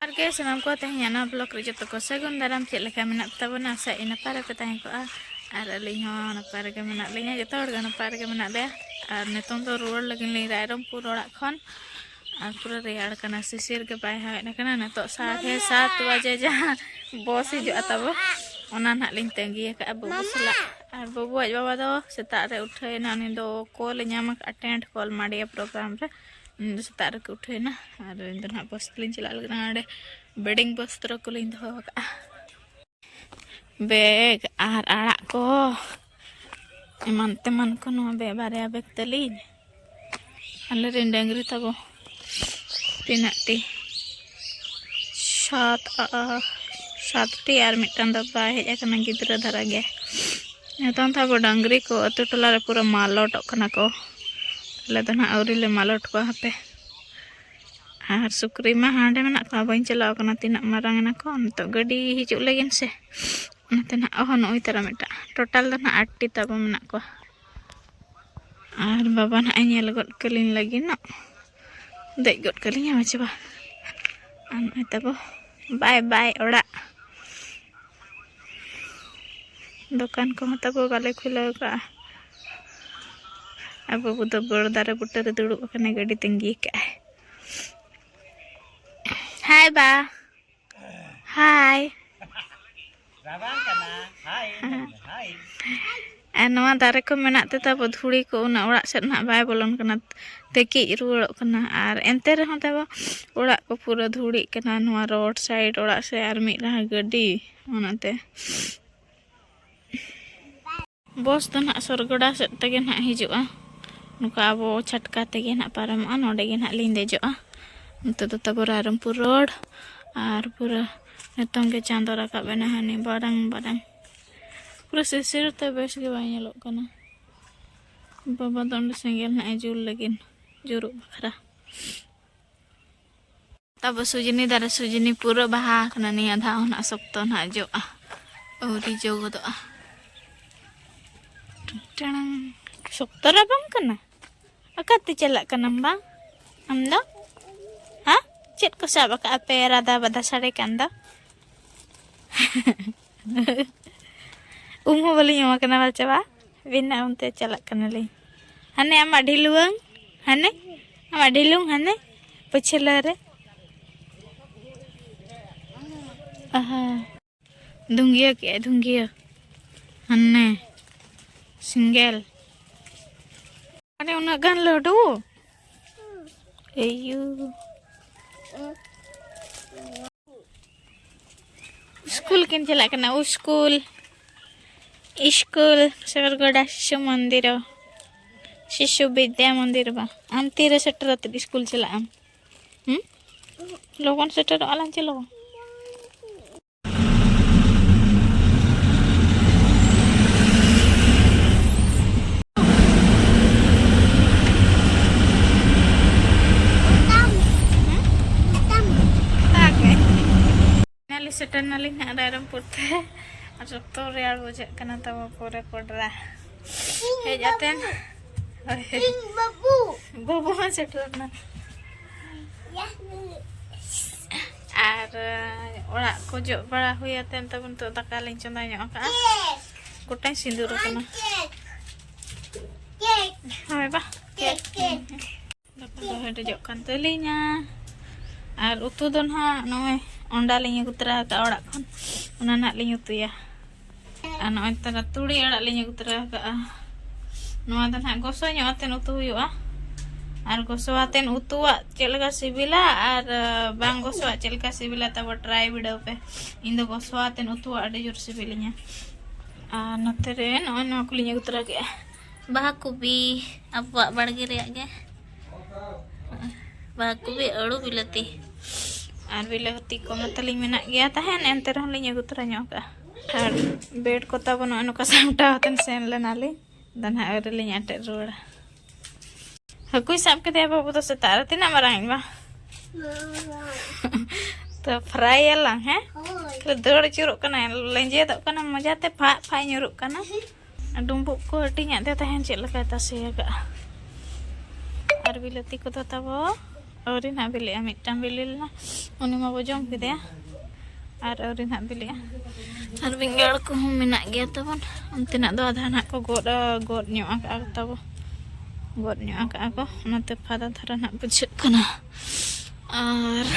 Oke, senam ko tehnya na blog kerja toko segun dalam cek leka menak tabona sa ina para petang ko ar liho na para ke menak linya jeta orga na para ke menak deh ar netong to ruor lagi li rairom puro rak kon ar puro rear kana sisir ke pai ha na kana na to saat 7 baje ja bos hijo atabo ona nak ling tenggi ka abu sala ar bobo aj baba do setak re uthai na ni do call nyamak attend call madiya program re setak re uthai na ar indo na bos lin chala lagna ade bedding bos tro ko lin do ka beg ar arak ko eman teman ko no be barya beg telin ale rendangri tabo pinati shot ti ar mitan da ba he ekana gidra dhara ge neton tabo dangri ko atu tola re pura malot kana ko le dana auri le malot ko hape ar sukri ma hande menak ko bain chala kana tinak marang na ko to gadi hijuk lagin se nate na oh no itara meta total dana 8 ti tabo menak ko ar baba na anyel got kelin lagi no dek got kelin ya coba an tabo bye bye ora दुकान को तब बाले खुला का अब बुद बड़ दारे बुटर दुड़ू कने गाड़ी तंगी का हाय बा हाय राबान कना हाय हाय नवा दारे को मेना ते तब धुड़ी को उना ओड़ा से ना बाय बोलन कना तेकी रुड़ कना आर एंते रह तब ओड़ा को पूरा धुड़ी कना नवा रोड साइड ओड़ा से आर मी रहा गाड़ी ओनाते बस तो ना सरगड़ा से तगे ना हिजुआ नुका अब छटका तगे ना पारमआ नोडे गे ना लिन देजोआ नते तो तब रायरमपुर रोड आर पूरा नितों के चांदो राकाब ना हानि बारंग बारंग पूरा सिसिर ते बेस गे बाय नेलोग कना बाबा दंड सेंगेल ना जुल लगिन जुरु बखरा तब सुजनी दारे सुजनी पूरा बहा कना नि आधा ना सप्तो ना जोआ औरी जो गोदोआ टंग सप्तरा बम कना अकाते चलक कना बा आमदा हा चेत को साब का पे राधा बदा साड़े कंदा उमो बली यमा कना बचवा बिना उनते चलक कना ले हने आमा ढिलुंग हने आमा ढिलुंग हने पछला रे आहा दुंगिया के दुंगिया हने सिंगल अरे उना गन लडू एयू स्कूल किन चला कना स्कूल सरगोड़ा शिशु मंदिर शिशु विद्या मंदिर बा आम तीरे सेटर स्कूल चला आम लोगन सेटर आलान चलो सेटर नाली ना रायरमपुर ते और सब तो रेयार बुझे कना तब पूरे कोडरा हे जाते बाबू हाँ सेटर ना और ओड़ा को जो बड़ा हुई आते तब तो दाका लिंग चंदा ᱧᱚᱜ का गोटाई सिंदूर कना हाय बा दाका दो हेड जो कान तलिnya और उतु दो ना नोय ओंडा लिंग गुतरा का ओड़ा खन उना ना लिंग उतुया आ नोय तरा तुड़ी ओड़ा लिंग गुतरा का नोआ द ना गोसो ᱧᱚᱜ आतेन उतु हुयुआ और गोसो आतेन उतुआ चेलका सिबिला और बांग गोसो चेलका सिबिला तब ट्राई वीडियो पे इन दो गोसो आतेन उतुआ अडे जोर सिबिलिnya आ नते रे नोय नो को लिंग गुतरा के बाहा कुबी अबवा बड़गे रे आगे बाहा कुबी अड़ू बिलती और बिलती को मतलिंग मेना गया तहन एंते रहन लिंग गुतरा ᱧᱚᱜ का और बेड को तब नो नुका सामटा हतन सेन लेनाली दना और लिंग अटे रोड़ा हकुई साब के दे बाबू तो सेतार तिना मराइन बा तो फ्राई ला है तो दड़ चुरुक कना लेंजे दो कना मजाते फा फा ᱧᱩᱨᱩᱜ कना डुंबु को हटिया दे तहन चेल लका तसे का और बिलती को तो तब auri nak beli mitang beli lah uni mau bojong gitu ya ar auri nak beli ya ar binggal ko minak gaya tabon anti nak do adha nak ko god nyo ak tabo god nyo ak ako nate pada thara nak bujek kana ar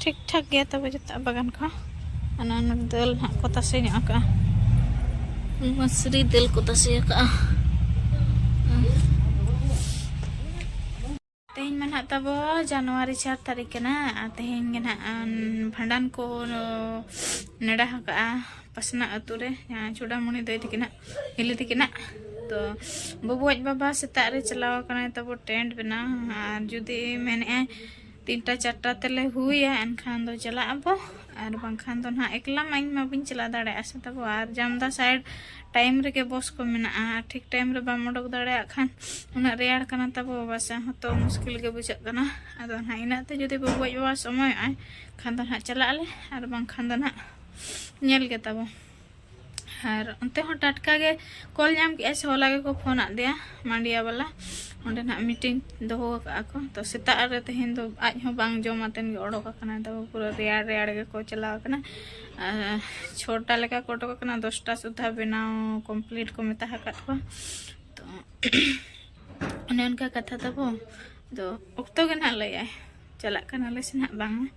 ठीक ठाक गया तब जता बागान को अना दल हाँ को तसे का मसरी दल को तसे का तेहन में ना तब जनवरी 4 तारीख के ना तेहन के ना भंडान को नेड़ा का पसना अतु रे चूड़ामणि दई थी ना हिली थी ना तो बबुआज बाबा सेता रे चलाव कना तब टेंट बना और जुदी मेने 3टा 4टा तेले हुआ एनखान दो चला अब और बांखान दो ना एकला माइन मा बिन चला दाड़े आसे तब और जामदा साइड टाइम रे के बस को मेना ठीक टाइम रे बाम उडक दाड़े खान उना रेयाड़ कना तब बासा तो मुश्किल के बुझा कना अदो ना इनाते जुदी बबुआज बाबा समय आय खान दो ना चला ले और बांखान दो ना नेल के तब और अंते हो टटका के कॉल नाम के ऐसे होला के को फोन आ दिया मांडिया वाला ओंडे ना मीटिंग दोहो का को तो सेता रे तेहन दो आज हो बांग जमातेन के ओडोक कना तब पूरा रेयाड़ रेयाड़ के को चलाव कना छोटा लेका को ओडोक कना 10टा सुधा बनाव कंप्लीट को मेता हकत को तो उनका कथा तब तो उक्तो के ना लय चला कना ले से ना बांग